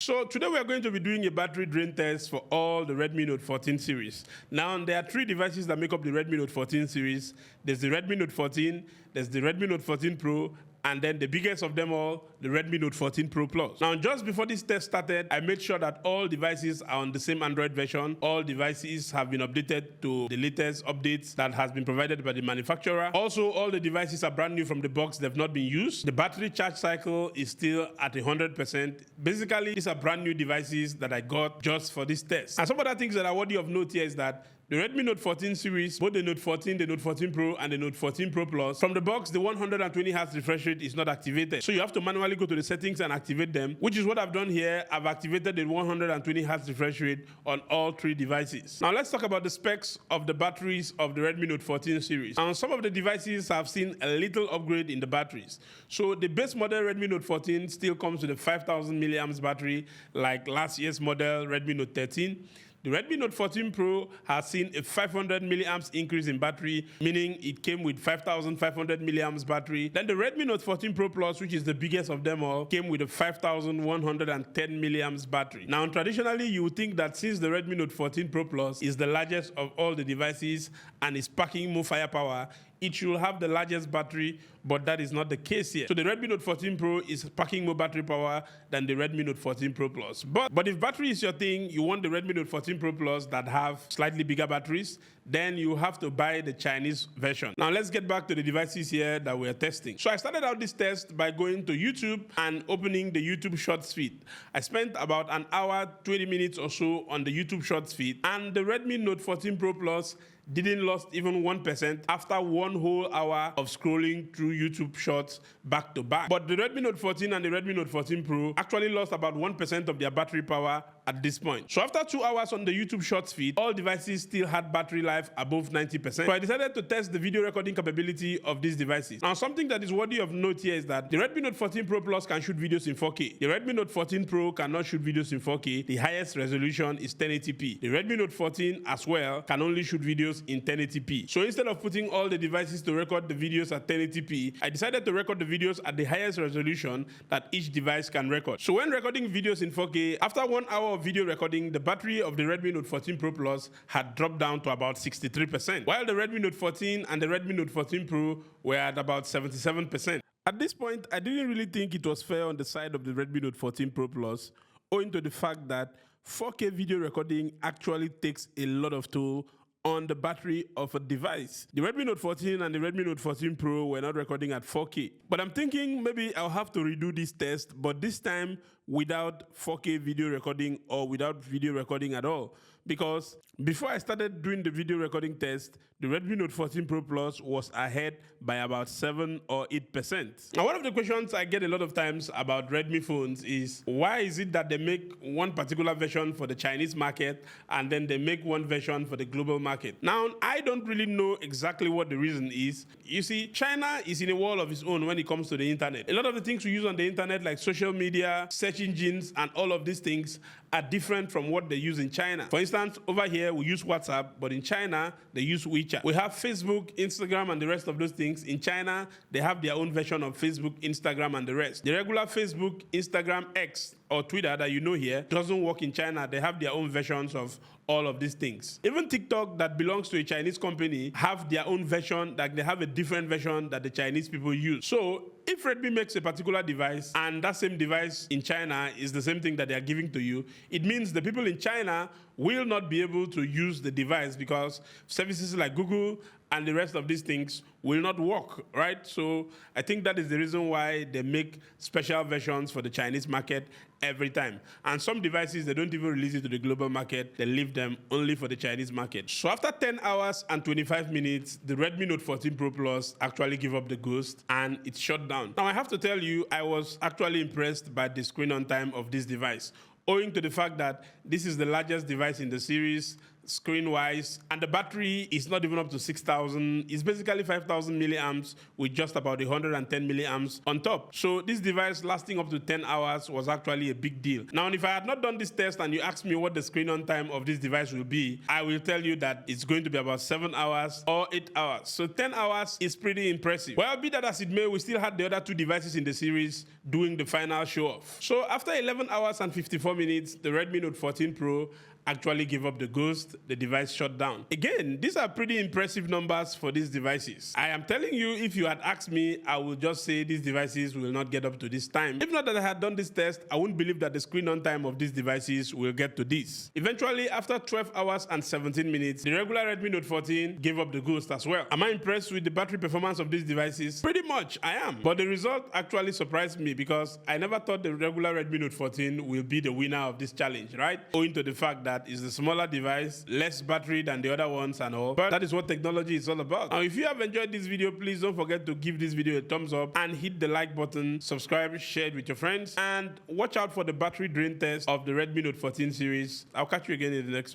So today we are going to be doing a battery drain test for all the Redmi Note 14 series. Now there are three devices that make up the Redmi Note 14 series. There's the Redmi Note 14, there's the Redmi Note 14 Pro, and then the biggest of them all, the Redmi Note 14 Pro Plus. Now, just before this test started, I made sure that all devices are on the same Android version. All devices have been updated to the latest updates that has been provided by the manufacturer. Also, all the devices are brand new from the box. They've not been used. The battery charge cycle is still at 100%. Basically, these are brand new devices that I got just for this test. And some other things that are worthy of note here is that the Redmi Note 14 series, both the Note 14, the Note 14 Pro, and the Note 14 Pro Plus, from the box, the 120Hz refresh rate is not activated. So you have to manually go to the settings and activate them, which is what I've done here. I've activated the 120Hz refresh rate on all three devices. Now let's talk about the specs of the batteries of the Redmi Note 14 series. On some of the devices, I've seen a little upgrade in the batteries. So the base model Redmi Note 14 still comes with a 5000 milliamps battery like last year's model Redmi Note 13. The Redmi Note 14 Pro has seen a 500 milliamps increase in battery, meaning it came with 5500 milliamps battery. Then the Redmi Note 14 Pro Plus, which is the biggest of them all, came with a 5110 milliamps battery. Now, traditionally, you would think that since the Redmi Note 14 Pro Plus is the largest of all the devices and is packing more firepower, it should have the largest battery, but that is not the case here. So the Redmi Note 14 Pro is packing more battery power than the Redmi Note 14 Pro Plus. But if battery is your thing, you want the Redmi Note 14 Pro Plus that have slightly bigger batteries, then you have to buy the Chinese version. Now let's get back to the devices here that we're testing. So I started out this test by going to YouTube and opening the YouTube Shorts feed. I spent about an hour, 20 minutes or so on the YouTube Shorts feed, and the Redmi Note 14 Pro Plus didn't lose even 1% after 1 whole hour of scrolling through YouTube Shorts back to back. But the Redmi Note 14 and the Redmi Note 14 Pro actually lost about 1% of their battery power at this point. So after 2 hours on the YouTube Shorts feed, all devices still had battery life above 90%. So I decided to test the video recording capability of these devices. Now, something that is worthy of note here is that the Redmi Note 14 Pro Plus can shoot videos in 4K. The Redmi Note 14 Pro cannot shoot videos in 4K. The highest resolution is 1080p. The Redmi Note 14 as well can only shoot videos in 1080p. So instead of putting all the devices to record the videos at 1080p, I decided to record the videos at the highest resolution that each device can record. So when recording videos in 4K, after 1 hour of video recording, the battery of the Redmi Note 14 Pro Plus had dropped down to about 63%, while the Redmi Note 14 and the Redmi Note 14 Pro were at about 77%. At this point, I didn't really think it was fair on the side of the Redmi Note 14 Pro Plus, owing to the fact that 4K video recording actually takes a lot of toll on the battery of a device. The Redmi Note 14 and the Redmi Note 14 Pro were not recording at 4K. But I'm thinking maybe I'll have to redo this test, but this time without 4K video recording or without video recording at all. Because before I started doing the video recording test, the Redmi Note 14 Pro Plus was ahead by about 7 or 8%. Now, one of the questions I get a lot of times about Redmi phones is, why is it that they make one particular version for the Chinese market and then they make one version for the global market? Now, I don't really know exactly what the reason is. You see, China is in a world of its own when it comes to the internet. A lot of the things we use on the internet, like social media, search engines, and all of these things are different from what they use in China. For instance, over here we use WhatsApp, but in China they use WeChat. We have Facebook, Instagram, and the rest of those things. In China, they have their own version of Facebook, Instagram, and the rest. The regular Facebook, Instagram, X, or Twitter that you know here doesn't work in China. They have their own versions of all of these things. Even TikTok, that belongs to a Chinese company, have their own version, like they have a different version that the Chinese people use. So if Redmi makes a particular device and that same device in China is the same thing that they are giving to you, it means the people in China will not be able to use the device because services like Google and the rest of these things will not work, right? So I think that is the reason why they make special versions for the Chinese market every time. And some devices, they don't even release it to the global market. They leave them only for the Chinese market. So after 10 hours and 25 minutes, the Redmi Note 14 Pro Plus actually gave up the ghost and it shut down. Now I have to tell you, I was actually impressed by the screen on time of this device, owing to the fact that this is the largest device in the series screen-wise, and the battery is not even up to 6,000. It's basically 5,000 milliamps with just about 110 milliamps on top. So this device lasting up to 10 hours was actually a big deal. Now, if I had not done this test and you asked me what the screen on time of this device will be, I will tell you that it's going to be about 7 hours or 8 hours. So 10 hours is pretty impressive. Well, be that as it may, we still had the other two devices in the series doing the final show off. So after 11 hours and 54 minutes, the Redmi Note 14 Pro actually gave up the ghost. The device shut down. Again, these are pretty impressive numbers for these devices. I am telling you, if you had asked me, I would just say these devices will not get up to this time. If not that I had done this test, I wouldn't believe that the screen on time of these devices will get to this. Eventually, after 12 hours and 17 minutes, the regular Redmi Note 14 gave up the ghost as well. Am I impressed with the battery performance of these devices? Pretty much, I am. But the result actually surprised me because I never thought the regular Redmi Note 14 will be the winner of this challenge, right? Owing to the fact that it's a smaller device, less battery than the other ones and all. But that is what technology is all about. Now, if you have enjoyed this video, please don't forget to give this video a thumbs up and hit the like button, subscribe, share it with your friends, and watch out for the battery drain test of the Redmi Note 14 series. I'll catch you again in the next one.